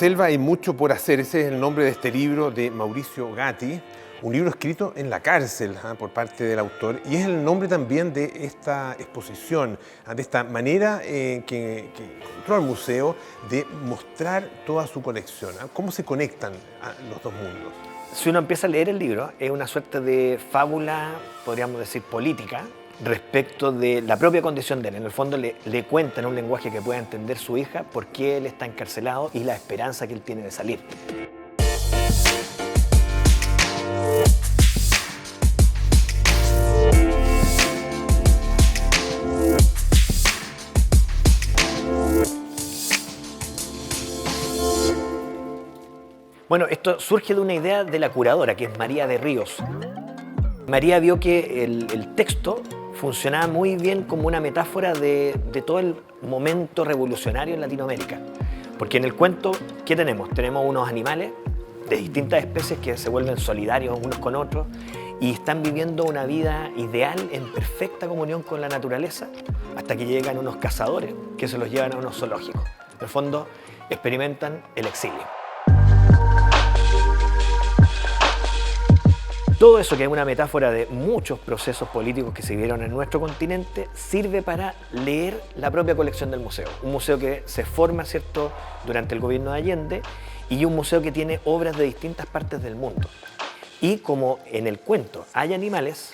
selva hay mucho por hacer. Ese es el nombre de este libro de Mauricio Gatti, un libro escrito en la cárcel por parte del autor, y es el nombre también de esta exposición, de esta manera que encontró el museo de mostrar toda su colección. ¿Cómo se conectan los dos mundos? Si uno empieza a leer el libro, es una suerte de fábula, podríamos decir, política, respecto de la propia condición de él. En el fondo le cuenta en un lenguaje que pueda entender su hija por qué él está encarcelado y la esperanza que él tiene de salir. Bueno, esto surge de una idea de la curadora, que es María de Ríos. María vio que el texto funcionaba muy bien como una metáfora de todo el momento revolucionario en Latinoamérica. Porque en el cuento, ¿qué tenemos? Tenemos unos animales de distintas especies que se vuelven solidarios unos con otros y están viviendo una vida ideal en perfecta comunión con la naturaleza hasta que llegan unos cazadores que se los llevan a unos zoológicos. En el fondo, experimentan el exilio. Todo eso, que es una metáfora de muchos procesos políticos que se vivieron en nuestro continente, sirve para leer la propia colección del museo. Un museo que se forma, ¿cierto?, durante el gobierno de Allende, y un museo que tiene obras de distintas partes del mundo. Y como en el cuento hay animales,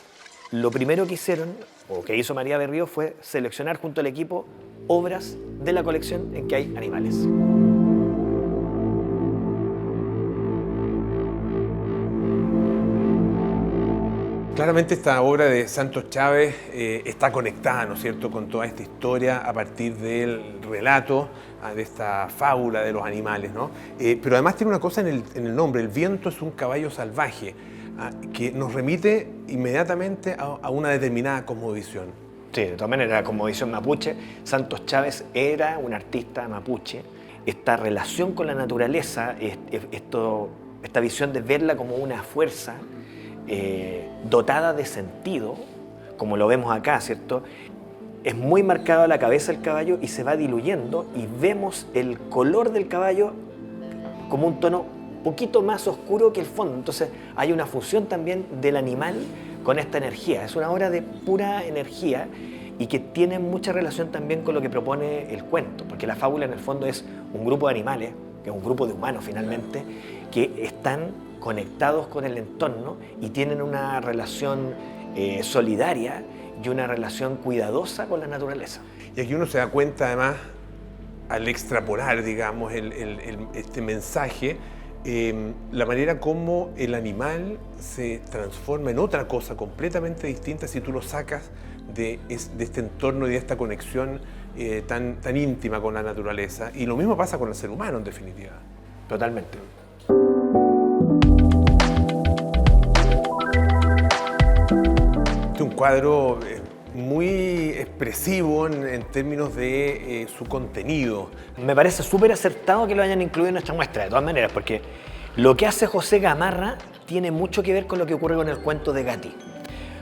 lo primero que hicieron, o que hizo María Berrío, fue seleccionar junto al equipo obras de la colección en que hay animales. Claramente esta obra de Santos Chávez está conectada, ¿no es cierto?, con toda esta historia a partir del relato, de esta fábula de los animales, ¿no? Pero además tiene una cosa en el nombre: el viento es un caballo salvaje, que nos remite inmediatamente a una determinada cosmovisión. Sí, de todas maneras, la cosmovisión mapuche. Santos Chávez era un artista mapuche. Esta relación con la naturaleza, esta visión de verla como una fuerza dotada de sentido, como lo vemos acá, ¿cierto? Es muy marcada la cabeza del caballo y se va diluyendo, y vemos el color del caballo como un tono poquito más oscuro que el fondo. Entonces hay una fusión también del animal con esta energía. Es una obra de pura energía y que tiene mucha relación también con lo que propone el cuento, porque la fábula en el fondo es un grupo de animales, que es un grupo de humanos finalmente, que están conectados con el entorno y tienen una relación solidaria y una relación cuidadosa con la naturaleza. Y aquí uno se da cuenta, además, al extrapolar, digamos, este mensaje, la manera como el animal se transforma en otra cosa completamente distinta si tú lo sacas de este entorno y de esta conexión tan íntima con la naturaleza. Y lo mismo pasa con el ser humano, en definitiva. Totalmente. Un cuadro muy expresivo en términos de su contenido. Me parece súper acertado que lo hayan incluido en nuestra muestra, de todas maneras, porque lo que hace José Gamarra tiene mucho que ver con lo que ocurre con el cuento de Gatti.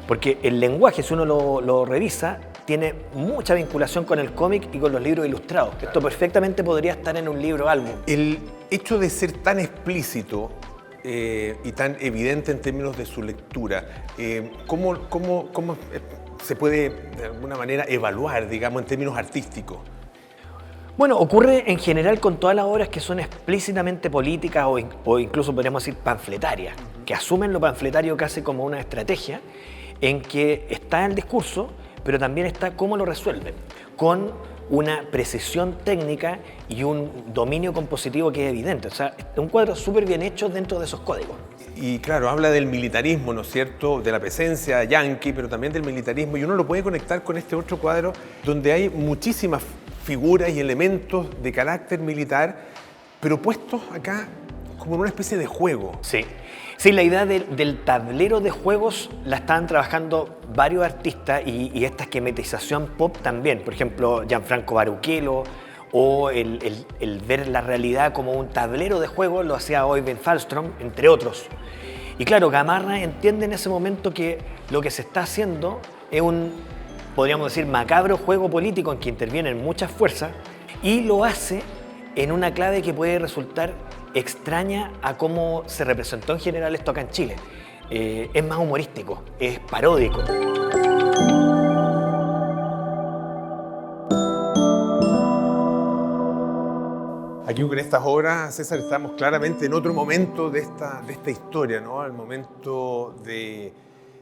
Porque el lenguaje, si uno lo revisa, tiene mucha vinculación con el cómic y con los libros ilustrados. Esto perfectamente podría estar en un libro álbum. El hecho de ser tan explícito y tan evidente en términos de su lectura, ¿cómo se puede de alguna manera evaluar, digamos, en términos artísticos? Bueno, ocurre en general con todas las obras que son explícitamente políticas o incluso podríamos decir panfletarias, que asumen lo panfletario casi como una estrategia en que está el discurso, pero también está cómo lo resuelven, con una precisión técnica y un dominio compositivo que es evidente. O sea, es un cuadro súper bien hecho dentro de esos códigos. Y claro, habla del militarismo, ¿no es cierto?, de la presencia yanqui, pero también del militarismo, y uno lo puede conectar con este otro cuadro donde hay muchísimas figuras y elementos de carácter militar, pero puestos acá como en una especie de juego. Sí, la idea del tablero de juegos la estaban trabajando varios artistas y esta esquematización pop también. Por ejemplo, Gianfranco Baruchello, o el ver la realidad como un tablero de juego lo hacía Øyvind Falström, entre otros. Y claro, Gamarra entiende en ese momento que lo que se está haciendo es un, podríamos decir, macabro juego político en que intervienen muchas fuerzas, y lo hace en una clave que puede resultar extraña a cómo se representó en general esto acá en Chile. Es más humorístico, es paródico. Aquí con estas obras, César, estamos claramente en otro momento de esta historia, ¿no? El momento de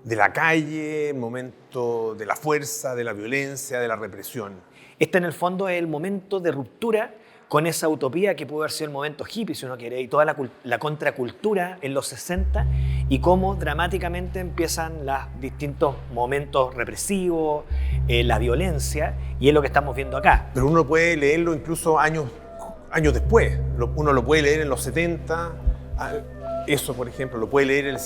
la calle, el momento de la fuerza, de la violencia, de la represión. Este en el fondo es el momento de ruptura con esa utopía que pudo haber sido el momento hippie, si uno quiere, y toda la contracultura en los 60, y cómo dramáticamente empiezan los distintos momentos represivos, la violencia, y es lo que estamos viendo acá. Pero uno puede leerlo incluso años después. Uno lo puede leer en los 70, eso por ejemplo, lo puede leer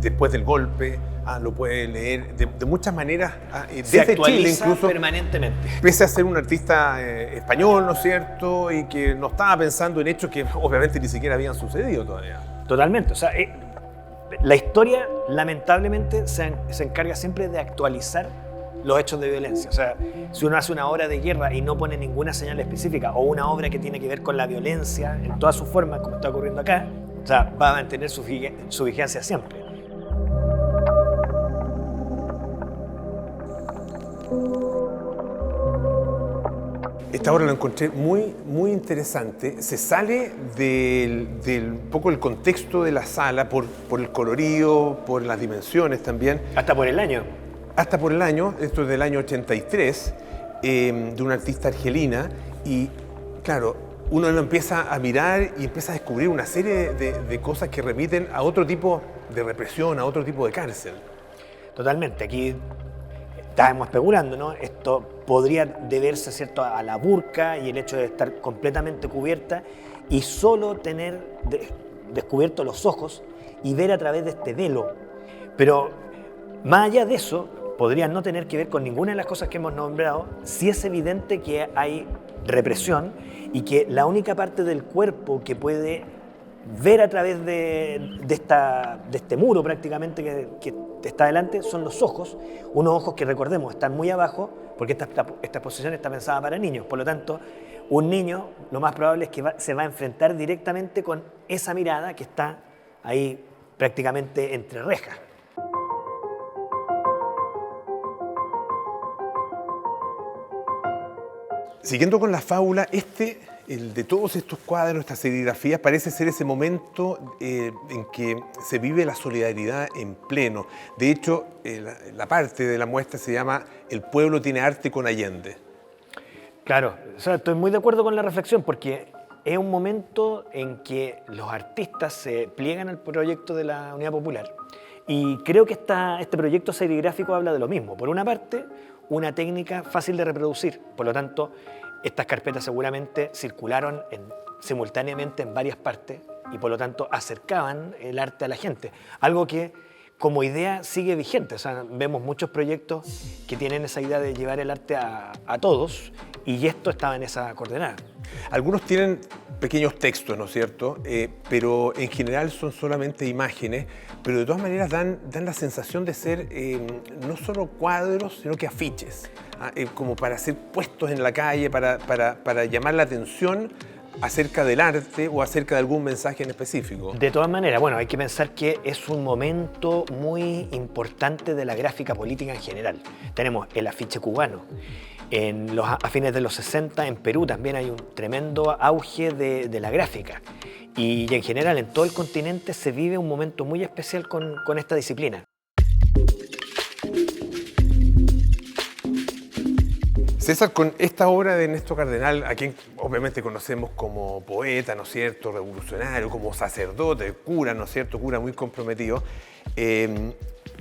después del golpe, lo puede leer de muchas maneras, Se desde actualiza Chile incluso, permanentemente. pese a ser un artista español, ¿no es cierto? Y que no estaba pensando en hechos que obviamente ni siquiera habían sucedido todavía. Totalmente, o sea, la historia lamentablemente se encarga siempre de actualizar los hechos de violencia. O sea, si uno hace una obra de guerra y no pone ninguna señal específica, o una obra que tiene que ver con la violencia en todas sus formas, como está ocurriendo acá, o sea, va a mantener su vigencia siempre. Esta obra la encontré muy, muy interesante. Se sale un poco el contexto de la sala por el colorido, por las dimensiones también. Hasta por el año. Hasta por el año, esto es del año 83, de una artista argelina, y claro, uno lo empieza a mirar y empieza a descubrir una serie de cosas que remiten a otro tipo de represión, a otro tipo de cárcel. Totalmente, aquí estábamos especulando, ¿no? Esto podría deberse, ¿cierto?, a la burka y el hecho de estar completamente cubierta y solo tener descubiertos los ojos y ver a través de este velo. Pero más allá de eso, podría no tener que ver con ninguna de las cosas que hemos nombrado, si es evidente que hay represión y que la única parte del cuerpo que puede ver a través de este muro prácticamente que está delante son los ojos, unos ojos que, recordemos, están muy abajo porque esta exposición está pensada para niños. Por lo tanto, un niño lo más probable es que se va a enfrentar directamente con esa mirada que está ahí prácticamente entre rejas. Siguiendo con la fábula, el de todos estos cuadros, estas serigrafías, parece ser ese momento en que se vive la solidaridad en pleno. De hecho, la parte de la muestra se llama El pueblo tiene arte con Allende. Claro, o sea, estoy muy de acuerdo con la reflexión porque es un momento en que los artistas se pliegan al proyecto de la Unidad Popular y creo que este proyecto serigráfico habla de lo mismo. Por una parte, una técnica fácil de reproducir, por lo tanto, estas carpetas seguramente circularon simultáneamente en varias partes y por lo tanto acercaban el arte a la gente, algo que como idea sigue vigente. O sea, vemos muchos proyectos que tienen esa idea de llevar el arte a todos y esto estaba en esa coordenada. Algunos tienen pequeños textos, ¿no es cierto? Pero en general son solamente imágenes, pero de todas maneras dan la sensación de ser no solo cuadros, sino que afiches, como para ser puestos en la calle, para llamar la atención acerca del arte o acerca de algún mensaje en específico. De todas maneras, bueno, hay que pensar que es un momento muy importante de la gráfica política en general. Tenemos el afiche cubano. A fines de los 60 en Perú también hay un tremendo auge de la gráfica. Y en general en todo el continente se vive un momento muy especial con esta disciplina. César, con esta obra de Ernesto Cardenal, a quien obviamente conocemos como poeta, ¿no es cierto?, revolucionario, como sacerdote, cura, ¿no es cierto?, cura muy comprometido,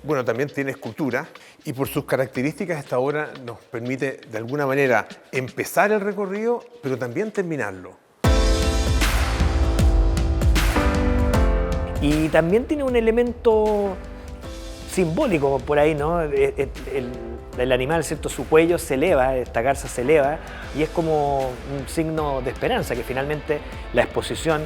bueno, también tiene escultura y por sus características esta obra nos permite de alguna manera empezar el recorrido, pero también terminarlo. Y también tiene un elemento simbólico por ahí, ¿no? El animal, ¿cierto? Su cuello se eleva, esta garza se eleva y es como un signo de esperanza, que finalmente la exposición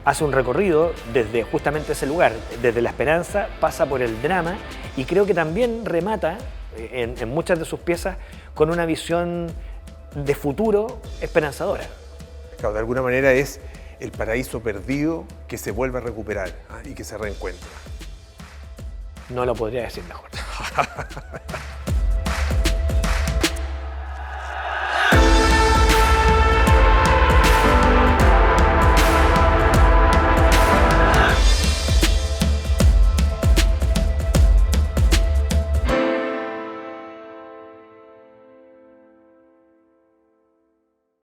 hace un recorrido desde justamente ese lugar, desde la esperanza, pasa por el drama y creo que también remata en muchas de sus piezas con una visión de futuro esperanzadora. Claro, de alguna manera es el paraíso perdido que se vuelve a recuperar y que se reencuentra. No lo podría decir mejor.